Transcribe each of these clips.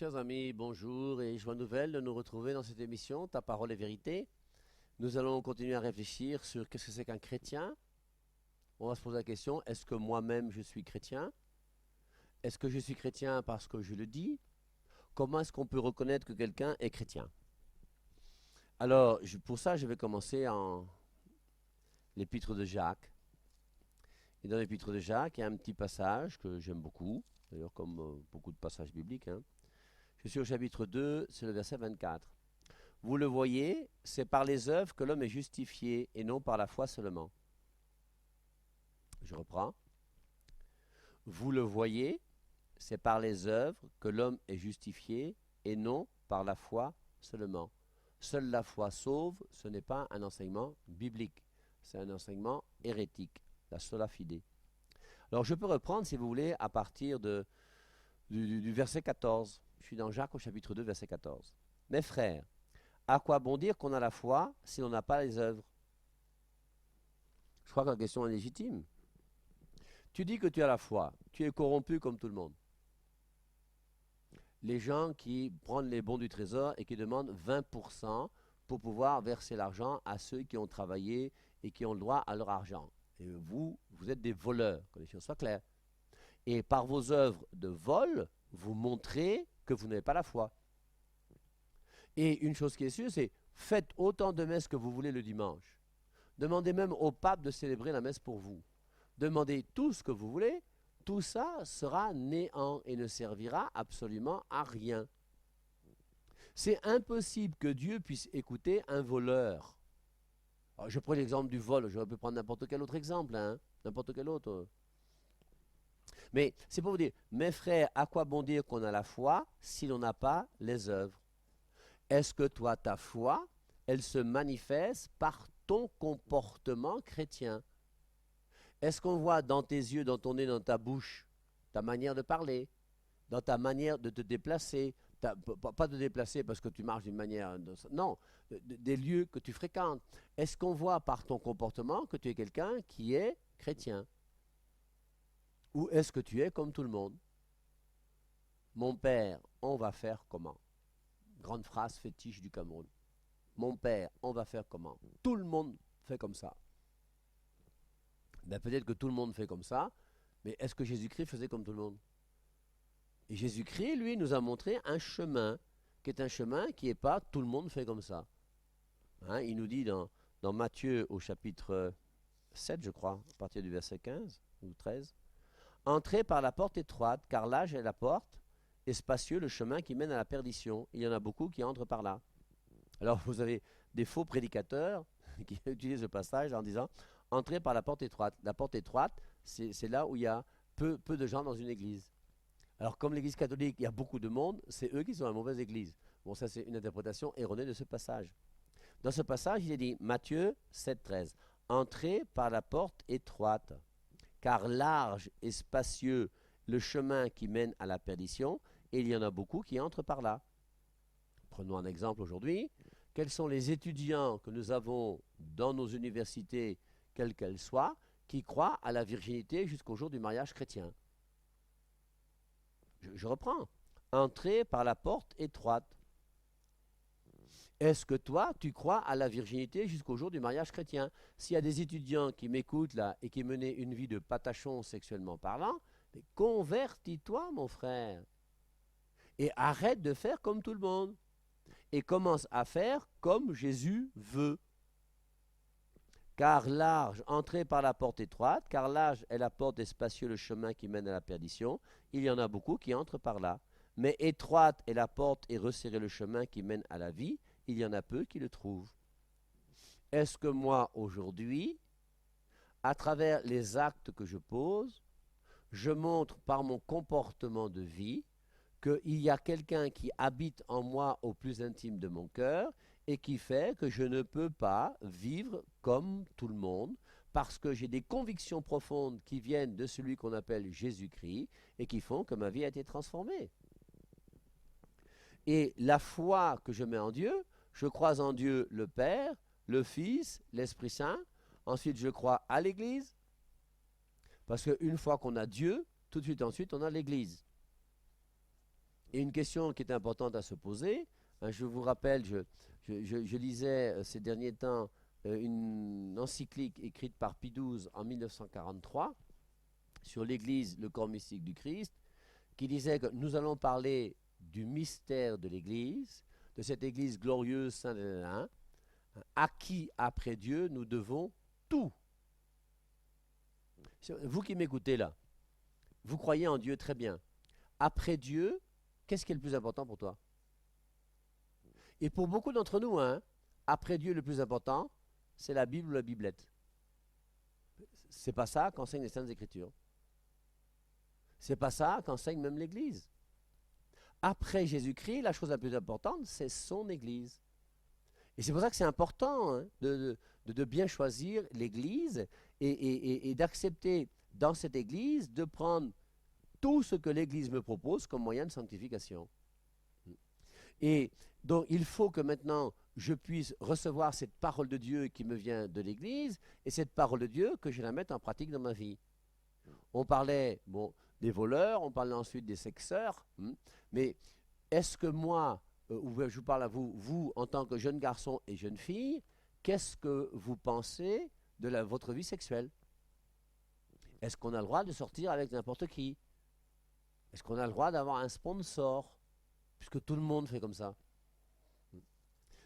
Chers amis, bonjour et joie nouvelle de nous retrouver dans cette émission Ta parole est vérité. Nous allons continuer à réfléchir sur qu'est-ce que c'est qu'un chrétien. On va se poser la question, est-ce que moi-même je suis chrétien? Est-ce que je suis chrétien parce que je le dis? Comment est-ce qu'on peut reconnaître que quelqu'un est chrétien? Alors, pour ça, je vais commencer en l'épître de Jacques. Et dans l'épître de Jacques, il y a un petit passage que j'aime beaucoup, d'ailleurs comme beaucoup de passages bibliques, hein. Je suis au chapitre 2, c'est le verset 24. Vous le voyez, c'est par les œuvres que l'homme est justifié et non par la foi seulement. Je reprends. Vous le voyez, c'est par les œuvres que l'homme est justifié et non par la foi seulement. Seule la foi sauve, ce n'est pas un enseignement biblique, c'est un enseignement hérétique, la sola fide. Alors je peux reprendre, si vous voulez, à partir du verset 14. Je suis dans Jacques au chapitre 2, verset 14. Mes frères, à quoi bon dire qu'on a la foi si l'on n'a pas les œuvres? Je crois que la question est légitime. Tu dis que tu as la foi, tu es corrompu comme tout le monde. Les gens qui prennent les bons du trésor et qui demandent 20% pour pouvoir verser l'argent à ceux qui ont travaillé et qui ont le droit à leur argent. Et vous êtes des voleurs, que les choses soient claires. Et par vos œuvres de vol, vous montrez que vous n'avez pas la foi. Et une chose qui est sûre, c'est faites autant de messes que vous voulez le dimanche. Demandez même au pape de célébrer la messe pour vous. Demandez tout ce que vous voulez, tout ça sera néant et ne servira absolument à rien. C'est impossible que Dieu puisse écouter un voleur. Alors, je prends l'exemple du vol, j'aurais pu prendre n'importe quel autre exemple, hein, n'importe quel autre. Mais c'est pour vous dire, mes frères, à quoi bon dire qu'on a la foi si l'on n'a pas les œuvres? Est-ce que toi, ta foi, elle se manifeste par ton comportement chrétien? Est-ce qu'on voit dans tes yeux, dans ton nez, dans ta bouche, ta manière de parler, dans ta manière de te déplacer, pas de déplacer parce que tu marches d'une manière, non, des lieux que tu fréquentes. Est-ce qu'on voit par ton comportement que tu es quelqu'un qui est chrétien? Ou est-ce que tu es comme tout le monde? Mon père, on va faire comment? Grande phrase fétiche du Cameroun. Mon père, on va faire comment? Tout le monde fait comme ça. Ben peut-être que tout le monde fait comme ça, mais est-ce que Jésus-Christ faisait comme tout le monde? Et Jésus-Christ, lui, nous a montré un chemin, qui est un chemin qui n'est pas tout le monde fait comme ça. Hein, il nous dit dans Matthieu au chapitre 7, je crois, à partir du verset 15 ou 13, entrez par la porte étroite, car large est la porte, et spacieux le chemin qui mène à la perdition. Il y en a beaucoup qui entrent par là. Alors vous avez des faux prédicateurs qui utilisent le passage en disant entrez par la porte étroite. La porte étroite, c'est là où il y a peu de gens dans une église. Alors comme l'église catholique, il y a beaucoup de monde, c'est eux qui sont la mauvaise église. Bon, ça c'est une interprétation erronée de ce passage. Dans ce passage, il est dit, Matthieu 7,13, entrez par la porte étroite, car large et spacieux le chemin qui mène à la perdition, et il y en a beaucoup qui entrent par là. Prenons un exemple aujourd'hui. Quels sont les étudiants que nous avons dans nos universités, quelles qu'elles soient, qui croient à la virginité jusqu'au jour du mariage chrétien? Je reprends. Entrez par la porte étroite. Est-ce que toi, tu crois à la virginité jusqu'au jour du mariage chrétien? S'il y a des étudiants qui m'écoutent là et qui menaient une vie de patachon sexuellement parlant, mais convertis-toi, mon frère. Et arrête de faire comme tout le monde. Et commence à faire comme Jésus veut. Car large, entrez par la porte étroite, car large est la porte et spacieux le chemin qui mène à la perdition. Il y en a beaucoup qui entrent par là. Mais étroite est la porte et resserré le chemin qui mène à la vie. Il y en a peu qui le trouvent. Est-ce que moi, aujourd'hui, à travers les actes que je pose, je montre par mon comportement de vie qu'il y a quelqu'un qui habite en moi au plus intime de mon cœur et qui fait que je ne peux pas vivre comme tout le monde parce que j'ai des convictions profondes qui viennent de celui qu'on appelle Jésus-Christ et qui font que ma vie a été transformée. Et la foi que je mets en Dieu, je crois en Dieu le Père, le Fils, l'Esprit Saint. Ensuite, je crois à l'Église. Parce qu'une fois qu'on a Dieu, tout de suite ensuite, on a l'Église. Et une question qui est importante à se poser, hein, je vous rappelle, je lisais ces derniers temps une encyclique écrite par Pie XII en 1943 sur l'Église, le corps mystique du Christ, qui disait que nous allons parler du mystère de l'Église, de cette Église glorieuse, sainte, à qui, après Dieu, nous devons tout. Vous qui m'écoutez là, vous croyez en Dieu très bien. Après Dieu, qu'est-ce qui est le plus important pour toi? Et pour beaucoup d'entre nous, hein, après Dieu, le plus important, c'est la Bible ou la Biblette. C'est pas ça qu'enseignent les Saintes Écritures. C'est pas ça qu'enseigne même l'Église. Après Jésus-Christ, la chose la plus importante, c'est son Église. Et c'est pour ça que c'est important, hein, de bien choisir l'Église et d'accepter dans cette Église de prendre tout ce que l'Église me propose comme moyen de sanctification. Et donc il faut que maintenant je puisse recevoir cette parole de Dieu qui me vient de l'Église et cette parole de Dieu que je la mette en pratique dans ma vie. On parlait des voleurs, on parlait ensuite des sexeurs, mais est-ce que moi, je vous parle à vous, vous en tant que jeune garçon et jeune fille, qu'est-ce que vous pensez de votre vie sexuelle? Est-ce qu'on a le droit de sortir avec n'importe qui? Est-ce qu'on a le droit d'avoir un sponsor? Puisque tout le monde fait comme ça.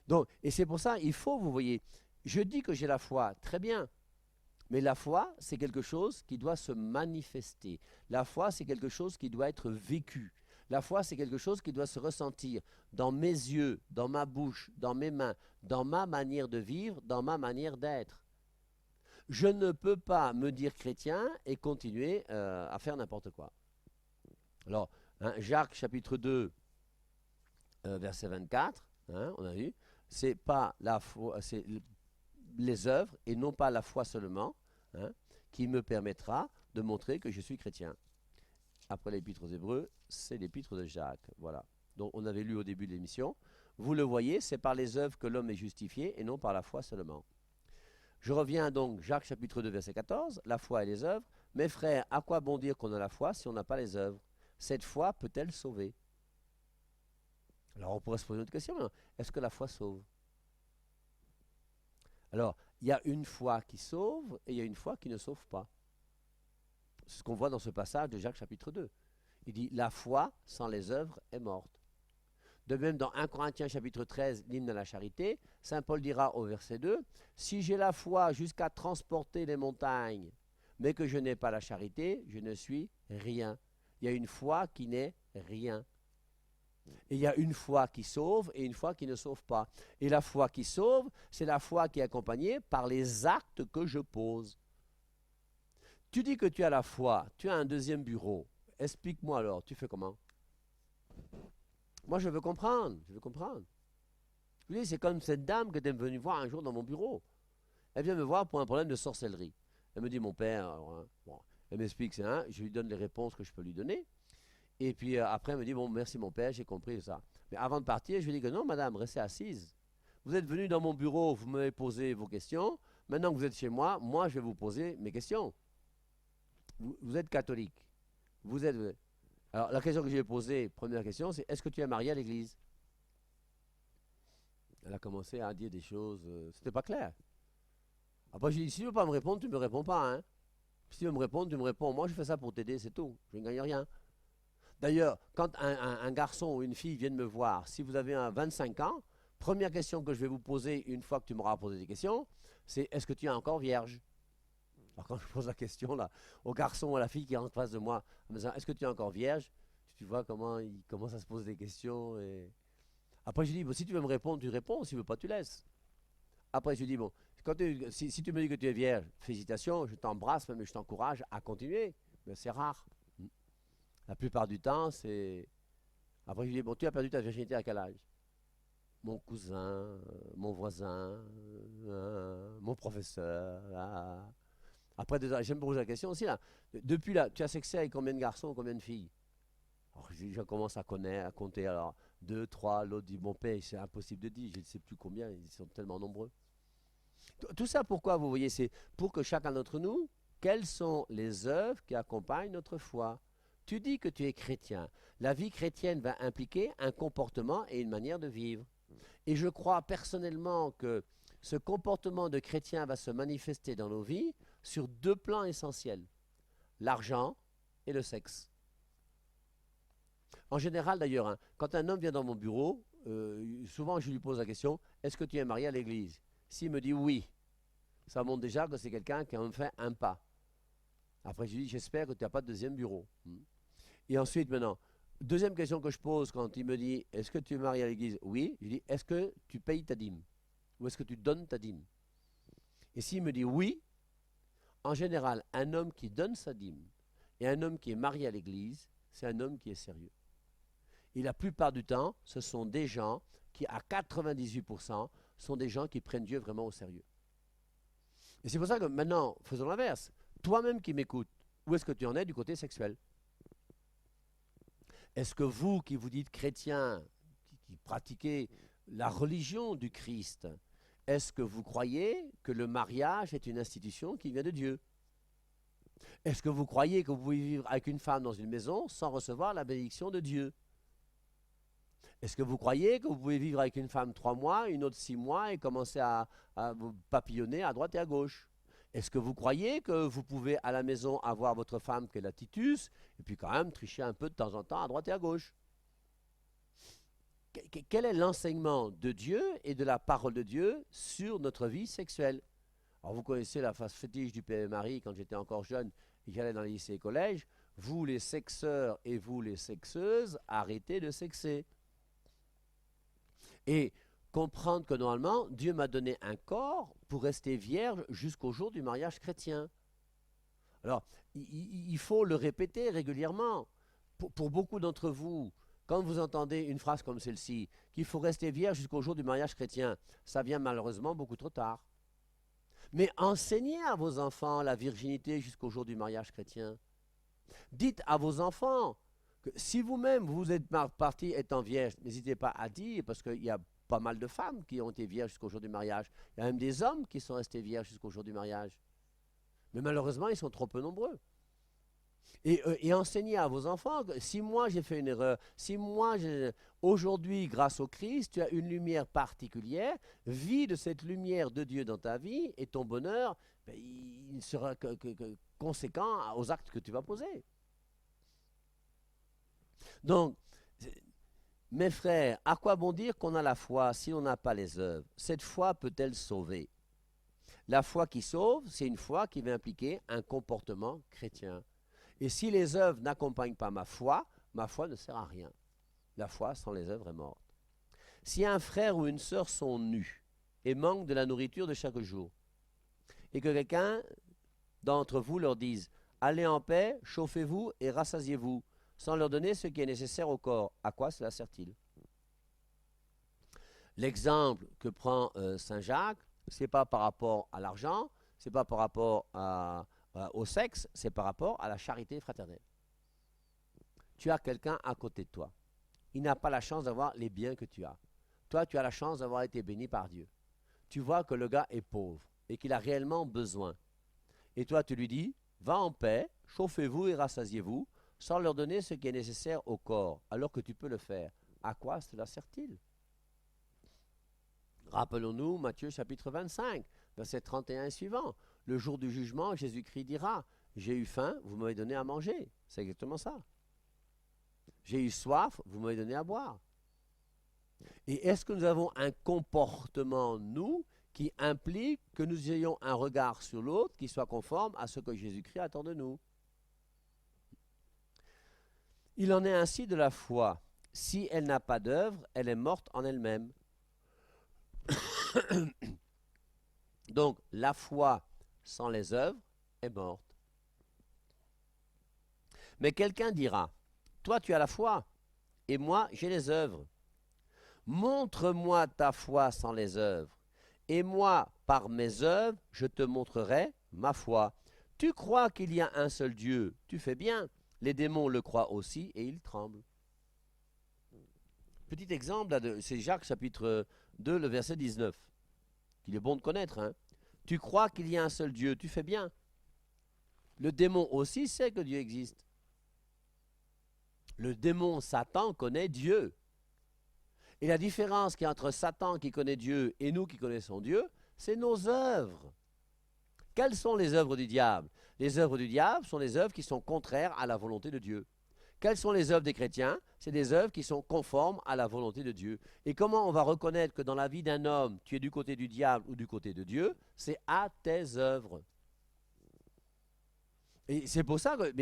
Donc, et c'est pour ça, il faut, vous voyez, je dis que j'ai la foi, très bien. Mais la foi, c'est quelque chose qui doit se manifester. La foi, c'est quelque chose qui doit être vécu. La foi, c'est quelque chose qui doit se ressentir dans mes yeux, dans ma bouche, dans mes mains, dans ma manière de vivre, dans ma manière d'être. Je ne peux pas me dire chrétien et continuer à faire n'importe quoi. Alors, hein, Jacques chapitre 2, verset 24, hein, on a vu, c'est pas la foi, c'est les œuvres et non pas la foi seulement, hein, qui me permettra de montrer que je suis chrétien. Après l'épître aux Hébreux, c'est l'épître de Jacques. Voilà. Donc on avait lu au début de l'émission. Vous le voyez, c'est par les œuvres que l'homme est justifié et non par la foi seulement. Je reviens donc, Jacques chapitre 2, verset 14, la foi et les œuvres. Mes frères, à quoi bon dire qu'on a la foi si on n'a pas les œuvres? Cette foi peut-elle sauver? Alors on pourrait se poser une autre question, est-ce que la foi sauve? Alors, il y a une foi qui sauve et il y a une foi qui ne sauve pas. C'est ce qu'on voit dans ce passage de Jacques chapitre 2. Il dit, la foi sans les œuvres est morte. De même, dans 1 Corinthiens chapitre 13, l'hymne à la charité, saint Paul dira au verset 2, si j'ai la foi jusqu'à transporter les montagnes, mais que je n'ai pas la charité, je ne suis rien. Il y a une foi qui n'est rien. Et il y a une foi qui sauve et une foi qui ne sauve pas. Et la foi qui sauve, c'est la foi qui est accompagnée par les actes que je pose. Tu dis que tu as la foi, tu as un deuxième bureau. Explique-moi alors, tu fais comment? Moi, je veux comprendre, je veux comprendre. Je vous dis, c'est comme cette dame que tu es venue voir un jour dans mon bureau. Elle vient me voir pour un problème de sorcellerie. Elle me dit, mon père, alors, hein, bon, elle m'explique, je lui donne les réponses que je peux lui donner. Et puis après, elle me dit, bon, merci mon père, j'ai compris ça. Mais avant de partir, je lui dis que non, madame, restez assise. Vous êtes venue dans mon bureau, vous m'avez posé vos questions. Maintenant que vous êtes chez moi, moi, je vais vous poser mes questions. Vous êtes catholique. Vous êtes... Alors, la question que je lui ai posée, première question, c'est est-ce que tu es marié à l'église? Elle a commencé à dire des choses, c'était pas clair. Après, je lui ai dit, si tu ne veux pas me répondre, tu ne me réponds pas. Hein. Si tu veux me répondre, tu me réponds. Moi, je fais ça pour t'aider, c'est tout. Je ne gagne rien. D'ailleurs, quand un garçon ou une fille viennent me voir, si vous avez 25 ans, première question que je vais vous poser une fois que tu m'auras posé des questions, c'est est-ce que tu es encore vierge? Alors quand je pose la question là, au garçon ou à la fille qui est en face de moi, en me disant est-ce que tu es encore vierge? Tu vois comment il commence à se poser des questions. Et... Après je lui dis, bon, si tu veux me répondre, tu réponds, si tu ne veux pas, tu laisses. Après je lui dis, bon, si tu me dis que tu es vierge, félicitations, je t'embrasse, même je t'encourage à continuer, mais c'est rare. La plupart du temps, c'est... Après, je lui dis, bon, tu as perdu ta virginité à quel âge? Mon cousin, mon voisin, mon professeur. Après, j'aime poser la question aussi, là. Depuis là, tu as sexé avec combien de garçons, combien de filles? Alors, je commence à connaître, à compter. Alors, 2, 3, l'autre dit, mon père, c'est impossible de dire, je ne sais plus combien, ils sont tellement nombreux. Tout ça, pourquoi, vous voyez, c'est pour que chacun d'entre nous, quelles sont les œuvres qui accompagnent notre foi? Tu dis que tu es chrétien. La vie chrétienne va impliquer un comportement et une manière de vivre. Et je crois personnellement que ce comportement de chrétien va se manifester dans nos vies sur deux plans essentiels, l'argent et le sexe. En général d'ailleurs, hein, quand un homme vient dans mon bureau, souvent je lui pose la question, est-ce que tu es marié à l'église? S'il me dit oui, ça montre déjà que c'est quelqu'un qui a fait un pas. Après je lui dis, j'espère que tu n'as pas de deuxième bureau. Et ensuite maintenant, deuxième question que je pose quand il me dit, est-ce que tu es marié à l'église? Oui, je lui dis, est-ce que tu payes ta dîme? Ou est-ce que tu donnes ta dîme? Et s'il me dit oui, en général, un homme qui donne sa dîme et un homme qui est marié à l'église, c'est un homme qui est sérieux. Et la plupart du temps, ce sont des gens qui, à 98%, sont des gens qui prennent Dieu vraiment au sérieux. Et c'est pour ça que maintenant, faisons l'inverse. Toi-même qui m'écoutes, où est-ce que tu en es du côté sexuel? Est-ce que vous qui vous dites chrétien, qui pratiquez la religion du Christ, est-ce que vous croyez que le mariage est une institution qui vient de Dieu? Est-ce que vous croyez que vous pouvez vivre avec une femme dans une maison sans recevoir la bénédiction de Dieu? Est-ce que vous croyez que vous pouvez vivre avec une femme 3 mois, une autre 6 mois et commencer à vous papillonner à droite et à gauche? Est-ce que vous croyez que vous pouvez à la maison avoir votre femme qui est la Titus et puis quand même tricher un peu de temps en temps à droite et à gauche? Quel est l'enseignement de Dieu et de la parole de Dieu sur notre vie sexuelle? Alors vous connaissez la phase fétiche du Père Marie quand j'étais encore jeune et j'allais dans les lycées et collèges. Vous les sexeurs et vous les sexeuses, arrêtez de sexer. Et comprendre que normalement, Dieu m'a donné un corps pour rester vierge jusqu'au jour du mariage chrétien. Alors, il faut le répéter régulièrement. Pour beaucoup d'entre vous, quand vous entendez une phrase comme celle-ci, qu'il faut rester vierge jusqu'au jour du mariage chrétien, ça vient malheureusement beaucoup trop tard. Mais enseignez à vos enfants la virginité jusqu'au jour du mariage chrétien. Dites à vos enfants que si vous-même vous êtes parti étant vierge, n'hésitez pas à dire, parce qu'il y a pas mal de femmes qui ont été vierges jusqu'au jour du mariage. Il y a même des hommes qui sont restés vierges jusqu'au jour du mariage. Mais malheureusement, ils sont trop peu nombreux. Et enseignez à vos enfants que si moi j'ai fait une erreur, si moi aujourd'hui, grâce au Christ, tu as une lumière particulière, vis de cette lumière de Dieu dans ta vie et ton bonheur, ben, il sera conséquent aux actes que tu vas poser. Donc, mes frères, à quoi bon dire qu'on a la foi si on n'a pas les œuvres? Cette foi peut-elle sauver? La foi qui sauve, c'est une foi qui va impliquer un comportement chrétien. Et si les œuvres n'accompagnent pas ma foi ne sert à rien. La foi sans les œuvres est morte. Si un frère ou une sœur sont nus et manquent de la nourriture de chaque jour, et que quelqu'un d'entre vous leur dise « Allez en paix, chauffez-vous et rassasiez-vous », sans leur donner ce qui est nécessaire au corps, à quoi cela sert-il? L'exemple que prend Saint Jacques, ce n'est pas par rapport à l'argent, ce n'est pas par rapport au sexe, c'est par rapport à la charité fraternelle. Tu as quelqu'un à côté de toi. Il n'a pas la chance d'avoir les biens que tu as. Toi, tu as la chance d'avoir été béni par Dieu. Tu vois que le gars est pauvre et qu'il a réellement besoin. Et toi, tu lui dis, va en paix, chauffez-vous et rassasiez-vous, sans leur donner ce qui est nécessaire au corps, alors que tu peux le faire. À quoi cela sert-il? Rappelons-nous Matthieu chapitre 25, verset 31 et suivant. Le jour du jugement, Jésus-Christ dira, j'ai eu faim, vous m'avez donné à manger. C'est exactement ça. J'ai eu soif, vous m'avez donné à boire. Et est-ce que nous avons un comportement, nous, qui implique que nous ayons un regard sur l'autre qui soit conforme à ce que Jésus-Christ attend de nous? Il en est ainsi de la foi. Si elle n'a pas d'œuvre, elle est morte en elle-même. Donc, la foi sans les œuvres est morte. Mais quelqu'un dira, toi tu as la foi, et moi j'ai les œuvres. Montre-moi ta foi sans les œuvres, et moi, par mes œuvres, je te montrerai ma foi. Tu crois qu'il y a un seul Dieu, tu fais bien. Les démons le croient aussi, et ils tremblent. Petit exemple, c'est Jacques chapitre 2, le verset 19, qu'il est bon de connaître. Hein. Tu crois qu'il y a un seul Dieu, tu fais bien. Le démon aussi sait que Dieu existe. Le démon Satan connaît Dieu. Et la différence qu'il y a entre Satan qui connaît Dieu et nous qui connaissons Dieu, c'est nos œuvres. Quelles sont les œuvres du diable? Les œuvres du diable sont les œuvres qui sont contraires à la volonté de Dieu. Quelles sont les œuvres des chrétiens? C'est des œuvres qui sont conformes à la volonté de Dieu. Et comment on va reconnaître que dans la vie d'un homme, tu es du côté du diable ou du côté de Dieu? C'est à tes œuvres. Et c'est pour ça que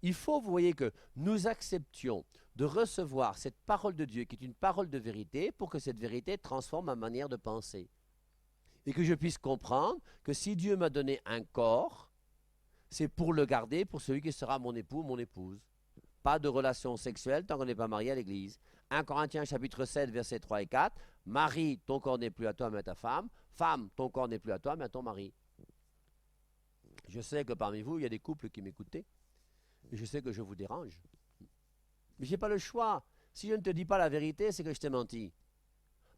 il faut, vous voyez, que nous acceptions de recevoir cette parole de Dieu qui est une parole de vérité pour que cette vérité transforme ma manière de penser. Et que je puisse comprendre que si Dieu m'a donné un corps, c'est pour le garder pour celui qui sera mon époux ou mon épouse. Pas de relation sexuelle tant qu'on n'est pas marié à l'église. 1 Corinthiens chapitre 7, versets 3 et 4. Marie, ton corps n'est plus à toi, mais à ta femme. Femme, ton corps n'est plus à toi, mais à ton mari. Je sais que parmi vous, il y a des couples qui m'écoutaient. Et je sais que je vous dérange. Mais je n'ai pas le choix. Si je ne te dis pas la vérité, c'est que je t'ai menti.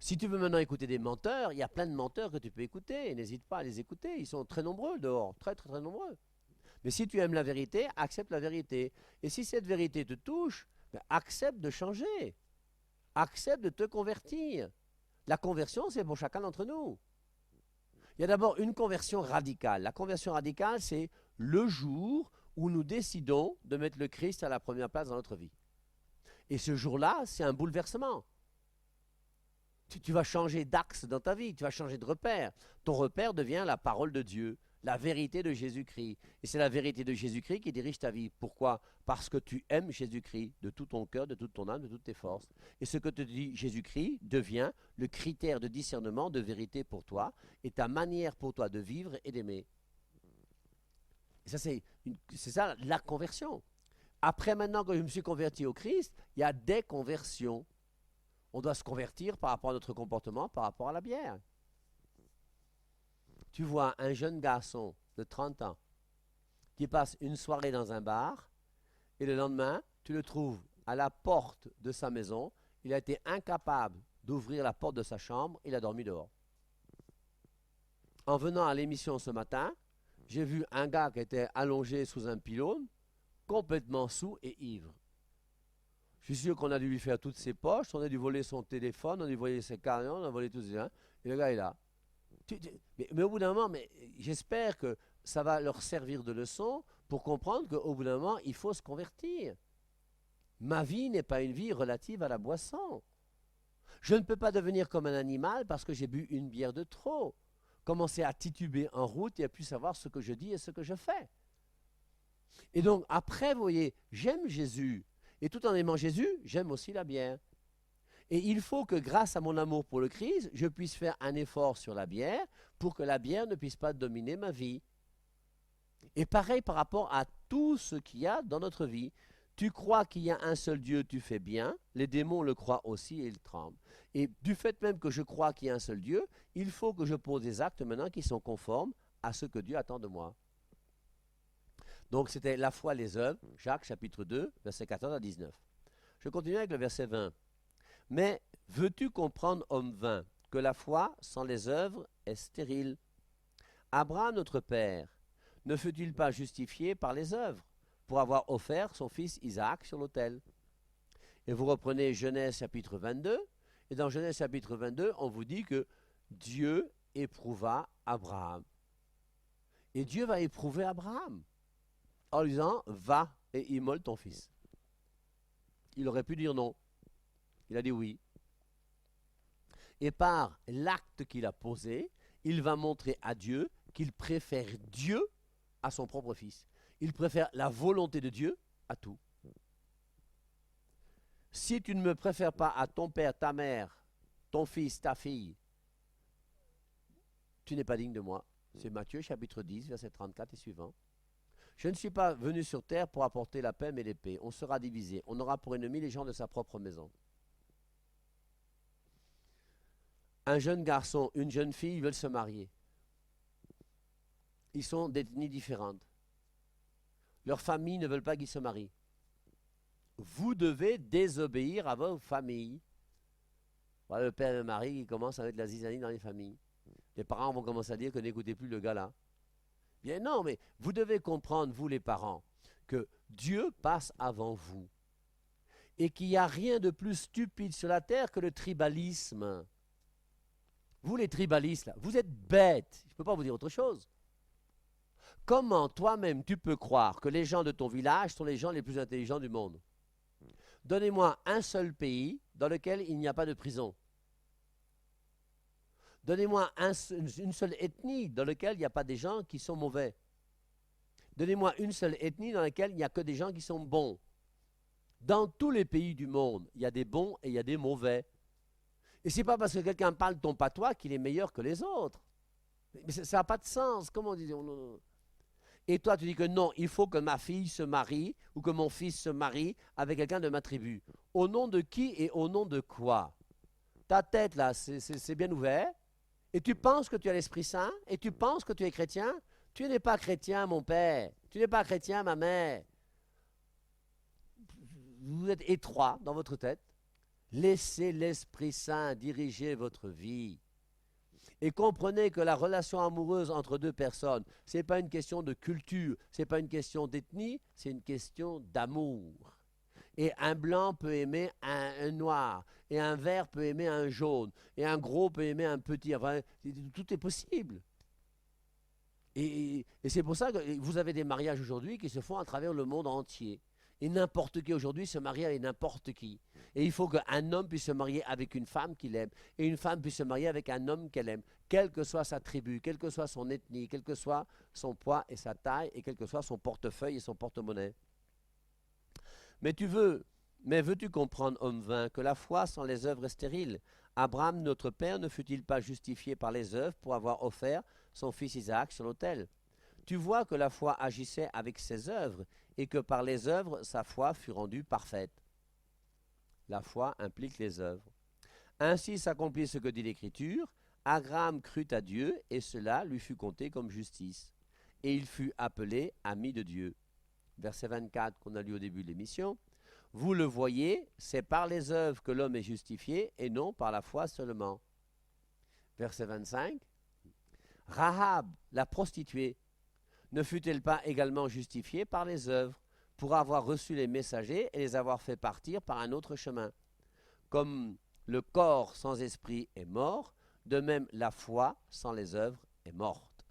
Si tu veux maintenant écouter des menteurs, il y a plein de menteurs que tu peux écouter. N'hésite pas à les écouter. Ils sont très nombreux dehors. Très, très, très nombreux. Mais si tu aimes la vérité, accepte la vérité. Et si cette vérité te touche, accepte de changer. Accepte de te convertir. La conversion, c'est pour chacun d'entre nous. Il y a d'abord une conversion radicale. La conversion radicale, c'est le jour où nous décidons de mettre le Christ à la première place dans notre vie. Et ce jour-là, c'est un bouleversement. Tu vas changer d'axe dans ta vie, tu vas changer de repère. Ton repère devient la parole de Dieu, la vérité de Jésus-Christ. Et c'est la vérité de Jésus-Christ qui dirige ta vie. Pourquoi? Parce que tu aimes Jésus-Christ de tout ton cœur, de toute ton âme, de toutes tes forces. Et ce que te dit Jésus-Christ devient le critère de discernement de vérité pour toi et ta manière pour toi de vivre et d'aimer. Et ça, c'est ça la conversion. Après, maintenant que je me suis converti au Christ, il y a des conversions. On doit se convertir par rapport à notre comportement, par rapport à la bière. Tu vois un jeune garçon de 30 ans qui passe une soirée dans un bar et le lendemain, tu le trouves à la porte de sa maison. Il a été incapable d'ouvrir la porte de sa chambre, il a dormi dehors. En venant à l'émission ce matin, j'ai vu un gars qui était allongé sous un pylône, complètement saoul et ivre. Je suis sûr qu'on a dû lui faire toutes ses poches, on a dû voler son téléphone, on a dû voler ses carnets, on a volé tout ça. Et le gars est là. Mais au bout d'un moment, j'espère que ça va leur servir de leçon pour comprendre qu'au bout d'un moment, il faut se convertir. Ma vie n'est pas une vie relative à la boisson. Je ne peux pas devenir comme un animal parce que j'ai bu une bière de trop. Commencer à tituber en route et à plus savoir ce que je dis et ce que je fais. Et donc après, vous voyez, j'aime Jésus. Et tout en aimant Jésus, j'aime aussi la bière. Et il faut que grâce à mon amour pour le Christ, je puisse faire un effort sur la bière pour que la bière ne puisse pas dominer ma vie. Et pareil par rapport à tout ce qu'il y a dans notre vie. Tu crois qu'il y a un seul Dieu, tu fais bien. Les démons le croient aussi et ils tremblent. Et du fait même que je crois qu'il y a un seul Dieu, il faut que je pose des actes maintenant qui sont conformes à ce que Dieu attend de moi. Donc c'était la foi, les œuvres, Jacques chapitre 2, versets 14 à 19. Je continue avec le verset 20. Mais veux-tu comprendre, homme vain, que la foi sans les œuvres est stérile? Abraham, notre père, ne fut-il pas justifié par les œuvres pour avoir offert son fils Isaac sur l'autel? Et vous reprenez Genèse chapitre 22, et dans Genèse chapitre 22, on vous dit que Dieu éprouva Abraham. Et Dieu va éprouver Abraham en lui disant, va et immole ton fils. Il aurait pu dire non. Il a dit oui. Et par l'acte qu'il a posé, il va montrer à Dieu qu'il préfère Dieu à son propre fils. Il préfère la volonté de Dieu à tout. Si tu ne me préfères pas à ton père, ta mère, ton fils, ta fille, tu n'es pas digne de moi. C'est Matthieu chapitre 10, verset 34 et suivant. Je ne suis pas venu sur terre pour apporter la paix mais l'épée. On sera divisé. On aura pour ennemis les gens de sa propre maison. Un jeune garçon, une jeune fille veulent se marier. Ils sont d'ethnies différentes. Leurs familles ne veulent pas qu'ils se marient. Vous devez désobéir à vos familles. Voilà le père et le mari qui commencent à mettre la zizanie dans les familles. Les parents vont commencer à dire que n'écoutez plus le gars là. Bien non, mais vous devez comprendre, vous les parents, que Dieu passe avant vous. et qu'il n'y a rien de plus stupide sur la terre que le tribalisme. Vous les tribalistes, là, vous êtes bêtes. Je ne peux pas vous dire autre chose. Comment toi-même tu peux croire que les gens de ton village sont les gens les plus intelligents du monde? Donnez-moi un seul pays dans lequel il n'y a pas de prison. Donnez-moi une seule ethnie dans laquelle il n'y a pas des gens qui sont mauvais. Donnez-moi une seule ethnie dans laquelle il n'y a que des gens qui sont bons. Dans tous les pays du monde, il y a des bons et il y a des mauvais. Et ce n'est pas parce que quelqu'un parle ton patois qu'il est meilleur que les autres. Mais ça n'a pas de sens. Comment disons-nous? Et toi, tu dis que non, il faut que ma fille se marie ou que mon fils se marie avec quelqu'un de ma tribu. Au nom de qui et au nom de quoi? Ta tête, là, c'est bien ouvert. Et tu penses que tu as l'Esprit Saint et tu penses que tu es chrétien. Tu n'es pas chrétien, mon père. Tu n'es pas chrétien, ma mère. Vous êtes étroit dans votre tête. Laissez l'Esprit Saint diriger votre vie. Et comprenez que la relation amoureuse entre deux personnes, ce n'est pas une question de culture, ce n'est pas une question d'ethnie, c'est une question d'amour. Et un blanc peut aimer un noir, et un vert peut aimer un jaune, et un gros peut aimer un petit. Enfin, tout est possible. Et c'est pour ça que vous avez des mariages aujourd'hui qui se font à travers le monde entier. Et n'importe qui aujourd'hui se marie avec n'importe qui. Et il faut qu'un homme puisse se marier avec une femme qu'il aime, et une femme puisse se marier avec un homme qu'elle aime, quelle que soit sa tribu, quelle que soit son ethnie, quel que soit son poids et sa taille, et quel que soit son portefeuille et son porte-monnaie. Mais veux-tu comprendre, homme vain, que la foi sans les œuvres est stérile? Abraham, notre père, ne fut-il pas justifié par les œuvres pour avoir offert son fils Isaac sur l'autel? Tu vois que la foi agissait avec ses œuvres, et que par les œuvres, sa foi fut rendue parfaite. La foi implique les œuvres. Ainsi s'accomplit ce que dit l'Écriture. Abraham crut à Dieu, et cela lui fut compté comme justice. Et il fut appelé ami de Dieu. Verset 24 qu'on a lu au début de l'émission. Vous le voyez, c'est par les œuvres que l'homme est justifié, et non par la foi seulement. Verset 25. Rahab, la prostituée, ne fut-elle pas également justifiée par les œuvres, pour avoir reçu les messagers et les avoir fait partir par un autre chemin? Comme le corps sans esprit est mort, de même la foi sans les œuvres est morte.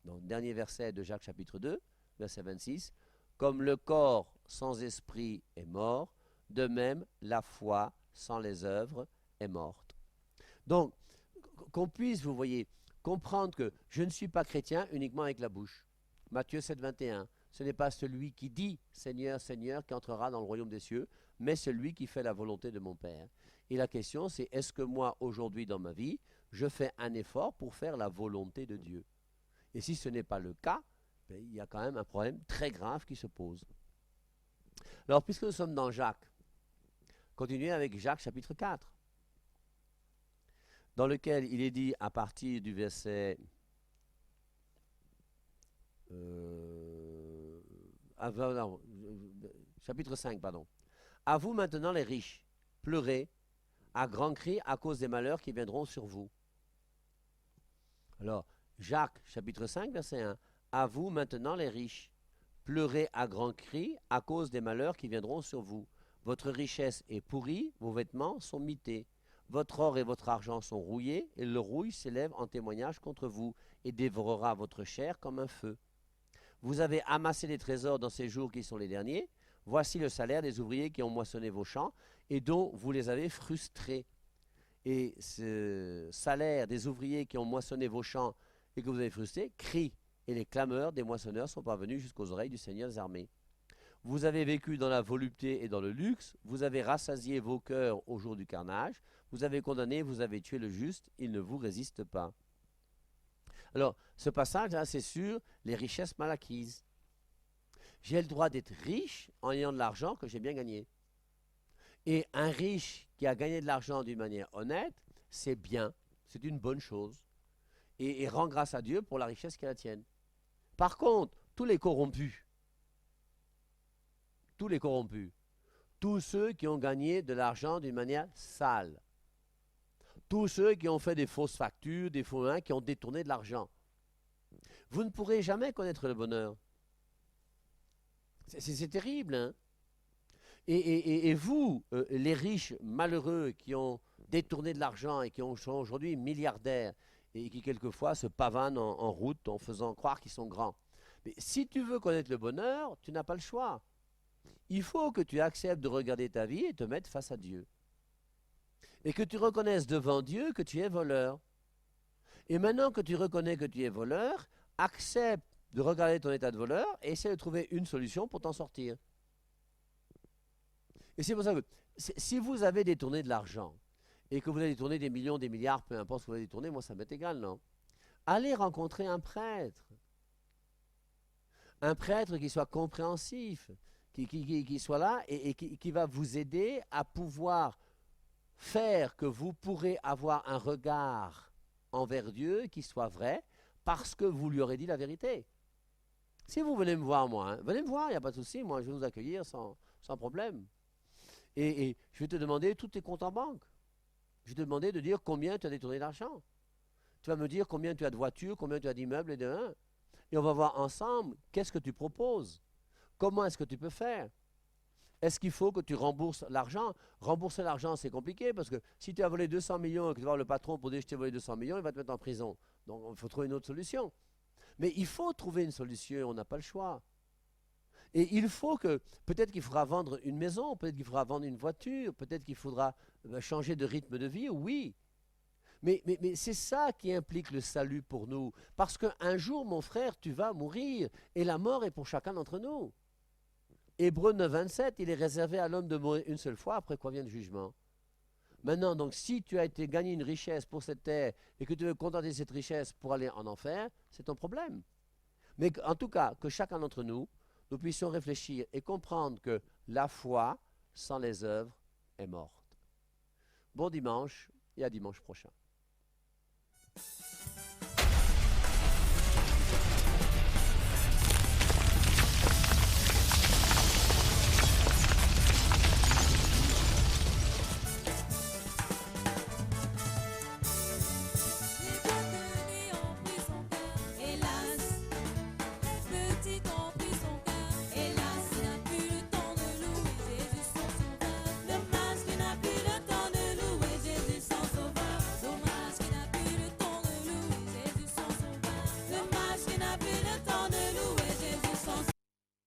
Donc, dernier verset de Jacques chapitre 2, verset 26. Comme le corps sans esprit est mort, de même la foi sans les œuvres est morte. Donc, qu'on puisse, vous voyez, comprendre que je ne suis pas chrétien uniquement avec la bouche. Matthieu 7, 21. Ce n'est pas celui qui dit « Seigneur, Seigneur » qui entrera dans le royaume des cieux, mais celui qui fait la volonté de mon Père. Et la question, c'est est-ce que moi, aujourd'hui dans ma vie, je fais un effort pour faire la volonté de Dieu? Et si ce n'est pas le cas, ben, il y a quand même un problème très grave qui se pose. Alors, puisque nous sommes dans Jacques, continuez avec Jacques chapitre 4, dans lequel il est dit à partir du verset chapitre 5, pardon. À vous maintenant les riches, pleurez à grands cris à cause des malheurs qui viendront sur vous. Alors, Jacques chapitre 5, verset 1. À vous maintenant les riches, pleurez à grands cris à cause des malheurs qui viendront sur vous. Votre richesse est pourrie, vos vêtements sont mités. Votre or et votre argent sont rouillés, et le rouille s'élève en témoignage contre vous, et dévorera votre chair comme un feu. Vous avez amassé des trésors dans ces jours qui sont les derniers. Voici le salaire des ouvriers qui ont moissonné vos champs, et dont vous les avez frustrés. Et ce salaire des ouvriers qui ont moissonné vos champs et que vous avez frustrés crie, et les clameurs des moissonneurs sont parvenus jusqu'aux oreilles du Seigneur des armées. Vous avez vécu dans la volupté et dans le luxe, vous avez rassasié vos cœurs au jour du carnage, vous avez condamné, vous avez tué le juste, il ne vous résiste pas. Alors, ce passage-là, c'est sur les richesses mal acquises. J'ai le droit d'être riche en ayant de l'argent que j'ai bien gagné. Et un riche qui a gagné de l'argent d'une manière honnête, c'est bien, c'est une bonne chose. Et rend grâce à Dieu pour la richesse qui est la tienne. Par contre, tous les corrompus, tous ceux qui ont gagné de l'argent d'une manière sale, tous ceux qui ont fait des fausses factures, des faux qui ont détourné de l'argent, vous ne pourrez jamais connaître le bonheur. C'est terrible, hein? Et vous, les riches malheureux qui ont détourné de l'argent et qui sont aujourd'hui milliardaires et qui quelquefois se pavanent en route en faisant croire qu'ils sont grands. Mais si tu veux connaître le bonheur, tu n'as pas le choix. Il faut que tu acceptes de regarder ta vie et te mettre face à Dieu. Et que tu reconnaisses devant Dieu que tu es voleur. Et maintenant que tu reconnais que tu es voleur, accepte de regarder ton état de voleur et essaie de trouver une solution pour t'en sortir. Et c'est pour ça que si vous avez détourné de l'argent et que vous avez détourné des millions, des milliards, peu importe ce que vous avez détourné, moi ça m'est égal, non? Allez rencontrer un prêtre. Un prêtre qui soit compréhensif, qui soit là et qui va vous aider à pouvoir faire que vous pourrez avoir un regard envers Dieu qui soit vrai parce que vous lui aurez dit la vérité. Si vous venez me voir, moi, hein, venez me voir, il n'y a pas de souci, moi je vais vous accueillir sans problème. Et je vais te demander tous tes comptes en banque. Je vais te demander de dire combien tu as détourné d'argent. Tu vas me dire combien tu as de voitures, combien tu as d'immeubles et de un. Et on va voir ensemble qu'est-ce que tu proposes. Comment est-ce que tu peux faire? Est-ce qu'il faut que tu rembourses l'argent? Rembourser l'argent, c'est compliqué parce que si tu as volé 200 millions et que tu vas voir le patron pour dire je t'ai volé 200 millions, il va te mettre en prison. Donc il faut trouver une autre solution. Mais il faut trouver une solution, on n'a pas le choix. Et il faut que, peut-être qu'il faudra vendre une maison, peut-être qu'il faudra vendre une voiture, peut-être qu'il faudra changer de rythme de vie, oui. Mais c'est ça qui implique le salut pour nous. Parce qu'un jour, mon frère, tu vas mourir. Et la mort est pour chacun d'entre nous. Hébreux 9, 27, il est réservé à l'homme de mourir une seule fois, après quoi vient le jugement. Maintenant, donc, si tu as été gagné une richesse pour cette terre et que tu veux contenter cette richesse pour aller en enfer, c'est ton problème. Mais en tout cas, que chacun d'entre nous, nous puissions réfléchir et comprendre que la foi, sans les œuvres, est morte. Bon dimanche et à dimanche prochain.